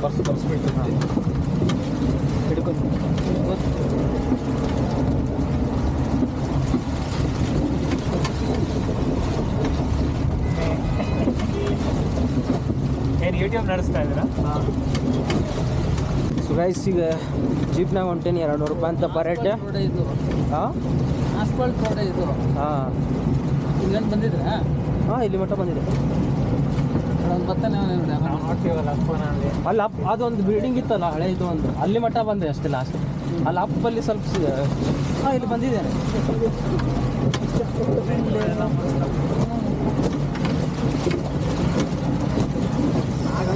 ಬರ್ಸ್ಬಿಡ್ತೀನಿ ಹಿಡ್ಕೊಂಡು ಏನು ಯೂಟ್ಯೂಬ್ ನಡೆಸ್ತಾ ಇದ್ದೀರಾ? ಸುಗೈಸ್ ಈಗ ಜೀಪ್ನಾಗ ಹೊಂಟೇನಿ 200 ರೂಪಾಯಿ ಅಂತ ಪರ್ ಹೆಡ್. ಇದು ಹಾಂ ಆಸ್ಫಾಲ್ಟ್ ರೋಡ್ ಇದು. ಹಾಂ ಇಲ್ಲೇನು ಬಂದಿದ್ರಾ? ಹಾಂ ಇಲ್ಲಿ ಮಟ್ಟ ಬಂದಿದೆ. ಒಂದು ಬರ್ತಾನೆ ನಾವು ನೋಡ್ತೀವಲ್ಲ ಫೋನಲ್ಲಿ. ಅಲ್ಲಿ ಅಪ್ ಅದೊಂದು ಬಿಲ್ಡಿಂಗ್ ಇತ್ತಲ್ಲ ಹಳೆ ಇದು ಒಂದು, ಅಲ್ಲಿ ಮಟ್ಟ ಬಂದೆ ಅಷ್ಟೇ ಲಾಸ್ಟ್. ಅಲ್ಲಿ ಅಪ್ಪಲ್ಲಿ ಸ್ವಲ್ಪ ಹಾಂ ಇಲ್ಲಿ ಬಂದಿದ್ದೇನೆ.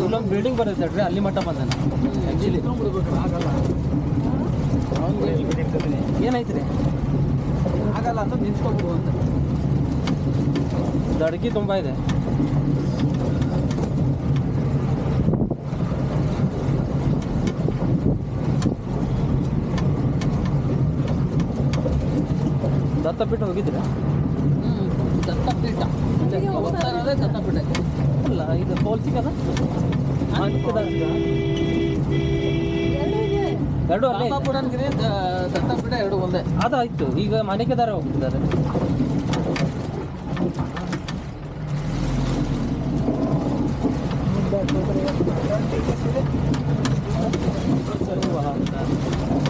ಇಲ್ಲೊಂದು ಬಿಲ್ಡಿಂಗ್ ಬರುತ್ತೆ ನೋಡ್ರಿ, ಅಲ್ಲಿ ಮಟ್ಟ ಬಂದೆ ಆ್ಯಕ್ಚುಲಿ. ಆಗಲ್ಲ ಏನೈತೆ ರೀ? ಆಗಲ್ಲ ಅಂತ ನಿಂತ್ಕೊಬಿಡು ಅಂತ. ಅಡುಗೆ ತುಂಬ ಇದೆ. ದತ್ತಪೀಠ ಹೋಗಿದ್ದೀರಾ? ದತ್ತಪೀಠ ಹೋಗ್ತಾ ಇರೋದೇ ದತ್ತಪೀಠ. ಅಲ್ಲ ಇದು ಪೋಲ್ಸಿಗದ ಎರಡು ಅಲ್ಲೇ ರಾಮಾಪುರನ್ಗಿರಿ ದತ್ತಪೀಠ ಎರಡು ಒಂದೇ. ಅದಾಯ್ತು. ಈಗ ಮಾಣಿಕ್ಯಧಾರೆ ಹೋಗ್ತಿದ್ದಾರೆ.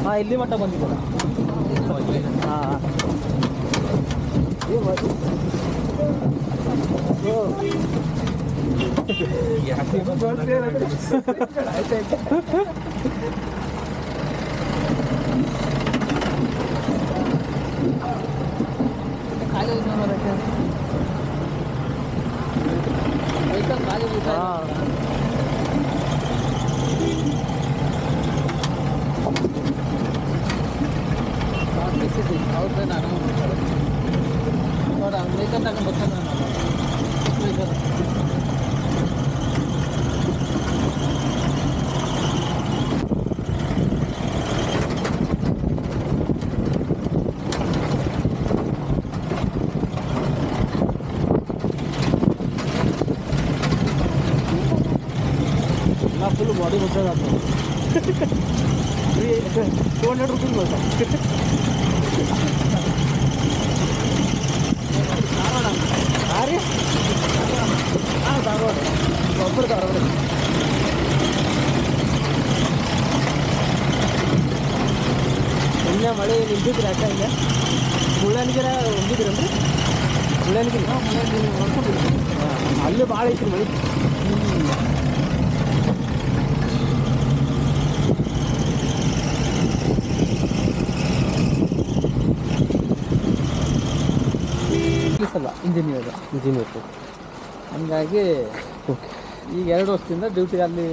ಹಾಂ ಇಲ್ಲಿ ಮಟ್ಟ ಬಂದಿದ್ದೀರ? ಹಾಂ ಖಾಲಿ ವೆಹಿಕಲ್ ಖಾಲಿ ಅವ್ರದ್ದೇ ನಾನು ನೋಡ ವೆಹಿಕಲ್ ತಗೊಂಡು ಬರ್ತಾನೆ ವೆಹಿಕಲ್. ಫುಲ್ ಬಾಡಿ ಮಸಾಜ್ ಆಗ್ತದೆ. 200 ರೂಪಾಯಿ ಬೋಲ್ತಾ ಹಾಂ ರೀ. ಹಾಂ ಧಾರವಾಡ ಒಬ್ಬರು ಧಾರವಾಡ. ಮೊನ್ನೆ ಮಳೆ ನಿಂತಿದ್ರಿ ಅಕ್ಕ ಹಿಂಗೆ ಮುಳ್ಳನಗಿರ ಹೋಗಿದ್ರಲ್ರಿ? ಮುಳ್ಳನಗಿರಿ ನೋಡ್ಕೊಂಡಿದ್ರಿ? ಹಾಂ ಅಲ್ಲಿ ಭಾಳ ಐತ್ರಿ ಮಳೆ. ಅಲ್ಲ ಇಂಜಿನಿಯರ್ ಹಂಗಾಗಿ ಓಕೆ. ಈಗ 2 ವರ್ಷದಿಂದ ಡ್ಯೂಟಿ ಅಲ್ಲಿ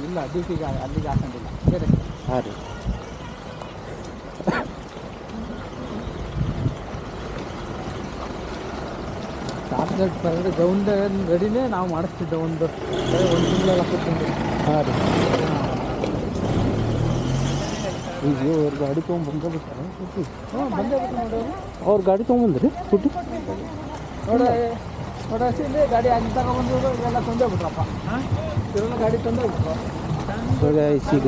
ಇಲ್ಲ, ಡ್ಯೂಟಿಗೆ ಅಲ್ಲಿಗೆ ಹಾಕೊಂಡಿಲ್ಲ ಬೇರೆ. ಹಾಂ ರೀ. ಟಾರ್ಗೆಟ್ ಬರೋದು ಗ್ರೌಂಡ್ ರೆಡಿನೇ ನಾವು ಮಾಡಿಸ್ತಿದ್ದೆ ಒಂದು ತಿಂಗಳ ಹಾಕ್ಕೊಂಡು. ಹಾಂ ರೀ. ಈಗ ಅವ್ರ ಗಾಡಿ ತೊಗೊಂಡ್ಬಂದ್ರೆ ಹ್ಞೂ ಬಂದೇ ಬಿಟ್ಟು ನೋಡೋರು. ಅವ್ರ ಗಾಡಿ ತೊಗೊಂಬಂದ್ರಿ ಫುಡ್ ನೋಡೋಷ್ಟಿಂದ ಗಾಡಿ ಅಲ್ಲಿ ತಗೊಂಡ್ಬಂದ್ರು ಎಲ್ಲ ತಂದೇ ಬಿಟ್ರಪ್ಪ. ಇವೆಲ್ಲ ಗಾಡಿ ತಂದೇ ಬಿಟ್ರು. ಈಗ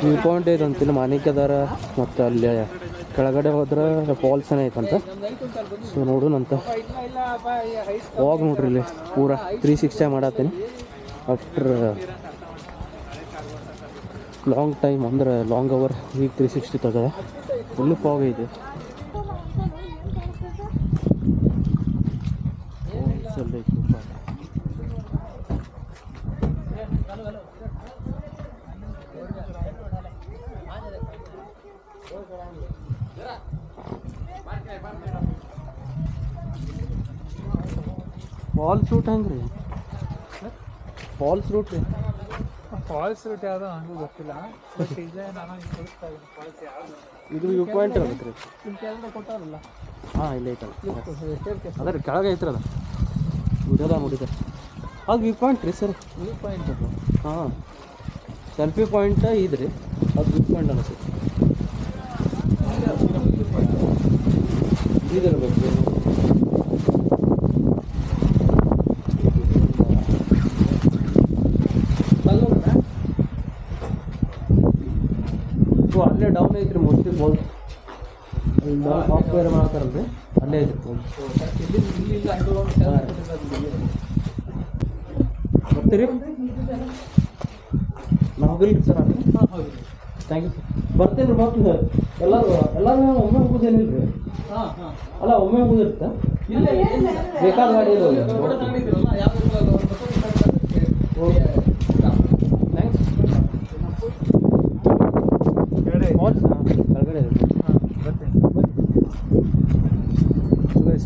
ವ್ಯೂ ಪಾಯಿಂಟ್ ಐತಂತಿಲ್ಲ ಮಾಣಿಕ್ಯಧಾರ, ಮತ್ತು ಅಲ್ಲಿ ಕೆಳಗಡೆ ಹೋದ್ರೆ ಫಾಲ್ಸ್ ಐತಂತ. ಸೊ ನೋಡೋಣಂತ. ಹೋಗಿ ನೋಡ್ರಿ ಇಲ್ಲಿ ಪೂರ 360 ಮಾಡತ್ತೀನಿ. ಆಫ್ಟರ್ ಲಾಂಗ್ ಟೈಮ್ ಅಂದ್ರೆ ಲಾಂಗ್ ಅವರ್ ಈಗ 360 ತಗದ ಫುಲ್ಲು ಫಾಗ್ ಐತೆ. ಫಾಲ್ಸ್ ರೂಟ್ ಹೆಂಗೆ ರೀ? ಫಾಲ್ಸ್ ರೂಟ್ ರೀ? ಫಾಲ್ಸ್ ರೂಟ್ ಯಾವುದೋ ನನಗೂ ಗೊತ್ತಿಲ್ಲ. ಬಟ್ ಇದೆ ನಾನು ತೋರಿಸ್ತಾ ಇದ್ದೀನಿ ಫಾಲ್ಸ್ ಯಾವುದು. ಇದು ವ್ಯೂ ಪಾಯಿಂಟ್ ಇರುತ್ತೆ ರೀ. ಇಲ್ಲಿ ಕೆಳಗಡೆ ಕೊಟ್ಟಾರಲ್ಲ. ಹಾಂ ಇಲ್ಲ ಐತಲ್ಲ ಅದೇ ರೀ, ಕೆಳಗೆ ಐತ್ರಿ ಅದು ವಿಡಿಯೋದ ನೋಡಿದೆ. ಅದು ವ್ಯೂ ಪಾಯಿಂಟ್ ರೀ ಸರ್. ವ್ಯೂ ಪಾಯಿಂಟ್ ಅದು. ಹಾಂ ಸೆಲ್ಫಿ ಪಾಯಿಂಟ್ ಇದ್ರಿ, ಅದು ವ್ಯೂ ಪಾಯಿಂಟ್ ಅನಿಸುತ್ತೆ. ಇದಿರಬೇಕು. ಕಲ್ಲು ಅಲ್ಲೇ ಡೌನ್ ಐತ್ರಿ ಮೋಸ್ಟ್ಲಿ ಫಾಲ್ಸ್ ಸಾಫ್ಟ್ವೇರ್ ಮಾಡ್ತಾರಲ್ರಿ ಅಲ್ಲೇ ಐತ್ರಿ ಫಾಲ್ಸ್ ಬರ್ತೀರಿ ನಮಗಿಲ್ಲ ಸರ್ ಅಲ್ಲಿ ಥ್ಯಾಂಕ್ ಯು ಬರ್ತೇನೆ ಮತ್ತೆ ಎಲ್ಲರೂ ಒಮ್ಮೆ ಹೋಗೋದೇನಿಲ್ಲ ರೀ ಅಲ್ಲ ಒಮ್ಮೆ ಹೋಗಿರುತ್ತಾ ಬೇಕಾದ ಗಾಡಿ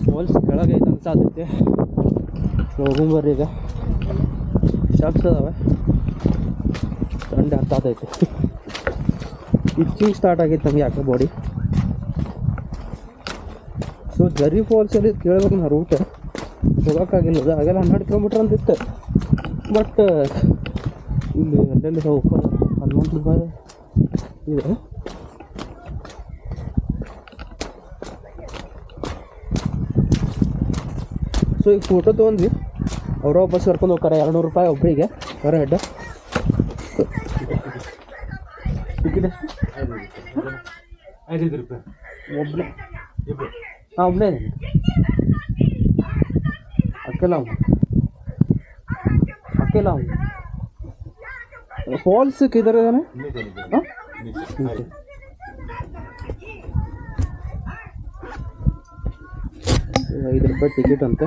ಫಾಲ್ಸ್ ಕೆಳಗೆ ಐತೆ ಅನ್ಸಾತೈತಿ ಹೋಗುಂಬರ್ರಿ ಈಗ ಶಾಪ್ಸ್ ಅದಾವೆ ಸಂಡೆ ಹತ್ತಾತೈತಿ ಇಚ್ಚಿಂಗ್ ಸ್ಟಾರ್ಟ್ ಆಗೈತೆ ನಮ್ಗೆ ಯಾಕೆ ಬಾಡಿ ಸೊ ಜರಿ ಫಾಲ್ಸಲ್ಲಿ ಕೇಳ್ಬೇಕು ನಾ ರೂಟ್ ಹೋಗೋಕ್ಕಾಗಿಲ್ಲ ಅದು ಹಾಗೆಲ್ಲ 12 ಕಿಲೋಮೀಟ್ರ್ ಅಂತಿತ್ತು ಬಟ್ ಇಲ್ಲಿ ಅಲ್ಲೆಲ್ಲಿ ಹೋಗ್ಬೋದು 11 ರೂಪಾಯಿ ಇದೆ ಸೊ ಈಗ ಫೋಟೋ ತೊಗೊಂಡ್ವಿ ಅವ್ರ ವಾಪಸ್ ಕರ್ಕೊಂಡು ಹೋಗ್ತಾರೆ 200 ರೂಪಾಯಿ ಒಬ್ಬರಿಗೆ ಪರ್ ಹೆಡ್ ಟಿಕೆಟ್ ಎಷ್ಟು 5 ರೂಪಾಯಿ ಒಬ್ಬನೇ ಹಾಂ ಒಬ್ಬನೇ ಇದ್ದೀನಿ अकेला हूँ फॉल्स किधर है 5 ರೂಪಾಯಿ ಟಿಕೆಟ್ ಅಂತೆ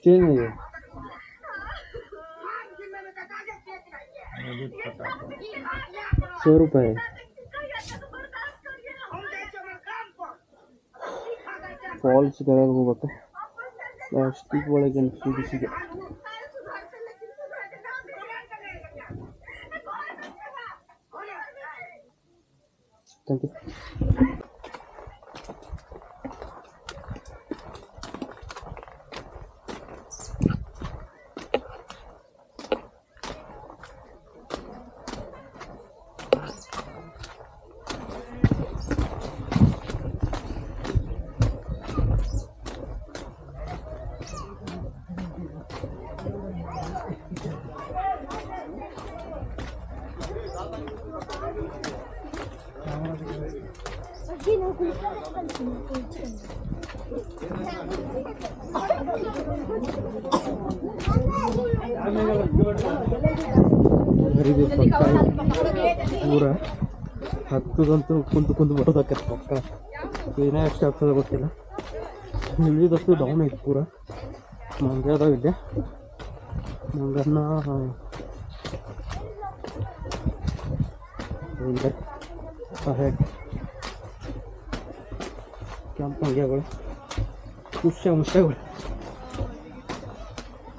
चेंज नहीं है 100 ರೂಪಾಯಿ ಫಾಲ್ಸ್ ಕೆಳಗೆ ಹೋಗ್ಬೇಕು ಪ್ಲಾಸ್ಟಿಕ್ ಒಳಗೆ ಸಿಗಿದೆ ಥ್ಯಾಂಕ್ ಯು ಪೂರ ಹತ್ತದಂತೂ ಕುಂತು ಬರೋದಕ್ಕೆ ಪಕ್ಕ ಏನೇ ಎಷ್ಟು ಆಗ್ತದೆ ಗೊತ್ತಿಲ್ಲ ಇಳಿದಷ್ಟು ಡೌನ್ ಐತೆ ಪೂರ ಮಂಗೆ ಅದಾವ ಇಲ್ಲಿ ಮಂಗನ್ನ ಹೆಡ್ ಕೆಂಪು ಮಂಗ್ಯಗಳು ಮುಷ್ಯಗಳು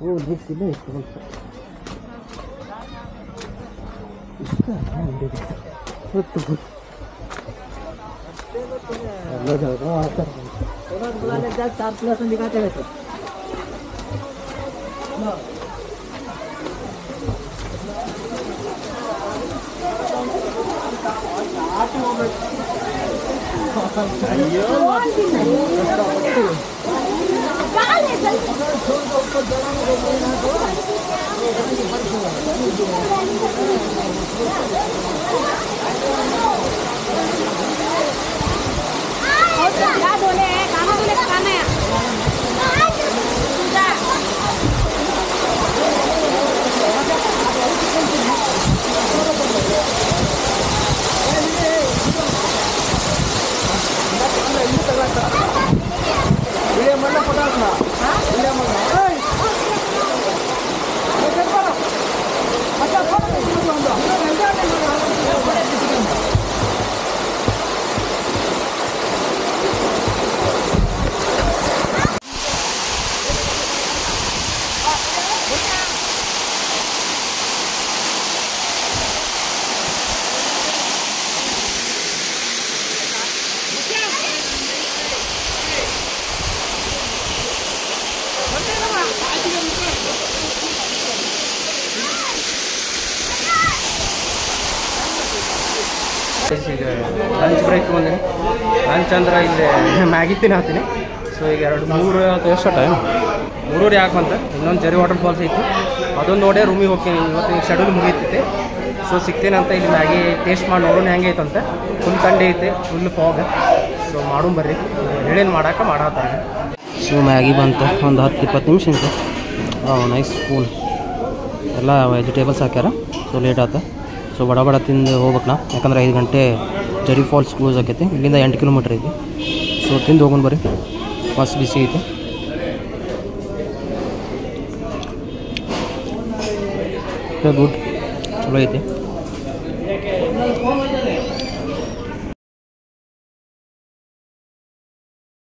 ಓ ನಿಂತಿಲ್ಲ ಇಷ್ಟು ಬಂತು ಇಷ್ಟ ಹೊತ್ತು ಎಲ್ಲ ಜಾಗ ಆಡ್ತಾರೆ 4+ दिखाते हैं क्या बोले खाना बोले खाना है ಲಂಚ್ ಬ್ರೇಕ್ ಬಂದಿನಿ ಲಂಚ್ ಅಂದ್ರೆ ಇಲ್ಲಿ ಮ್ಯಾಗಿ ತಿನ್ನತ್ತೀನಿ ಸೊ ಈಗ 3 ಎಷ್ಟು ಟೈಮ್ 3 ಯಾಕೆ ಬಂತ ಇನ್ನೊಂದು ಜರಿ ವಾಟರ್ ಫಾಲ್ಸ್ ಐತಿ ಅದೊಂದು ನೋಡೇ ರೂಮಿಗೆ ಹೋಗ್ತೀನಿ. ಇವತ್ತು ಈಗ ಶೆಡ್ಯೂಲ್ ಮುಗಿತೈತಿ. ಸೊ ಸಿಗ್ತೇನೆ ಅಂತ ಇಲ್ಲಿ ಮ್ಯಾಗಿ ಟೇಸ್ಟ್ ಮಾಡಿ ನೋಡೋಣ ಹೆಂಗೆ ಐತಂತೆ. ಫುಲ್ ಥಂಡಿ ಐತೆ, ಫುಲ್ ಫಾಗ್. ಸೊ ಮಾಡೋಣ ಬರ್ರಿ, ಹೇಳೇನು ಮಾಡತ್ತಾರೆ. ಸೊ ಮ್ಯಾಗಿ ಬಂತು ಒಂದು 10-20 ನಿಮಿಷ ಇಂತ. ನೈಸ್ ಕೂಲ್, ಎಲ್ಲ ವೆಜಿಟೇಬಲ್ಸ್ ಹಾಕ್ಯಾರ. ಸೊ ಲೇಟ್ ಆತ. ಸೊ ಬಡ ತಿಂದು ಹೋಗ್ಬೇಕು ನಾ, ಯಾಕಂದ್ರೆ 5 ಗಂಟೆ ಜರಿ ಫಾಲ್ಸ್ ಕ್ಲೋಸ್ ಆಕೈತಿ. ಇಲ್ಲಿಂದ 8 ಕಿಲೋಮೀಟ್ರ್ ಐತಿ. ಸೊ ತಿಂದು ಹೋಗೋಣ ಬರ್ರಿ. ಮಸ್ತ್ ಬಿಸಿ ಐತಿ. ಗುಡ್, ಚಲೋ ಐತಿ.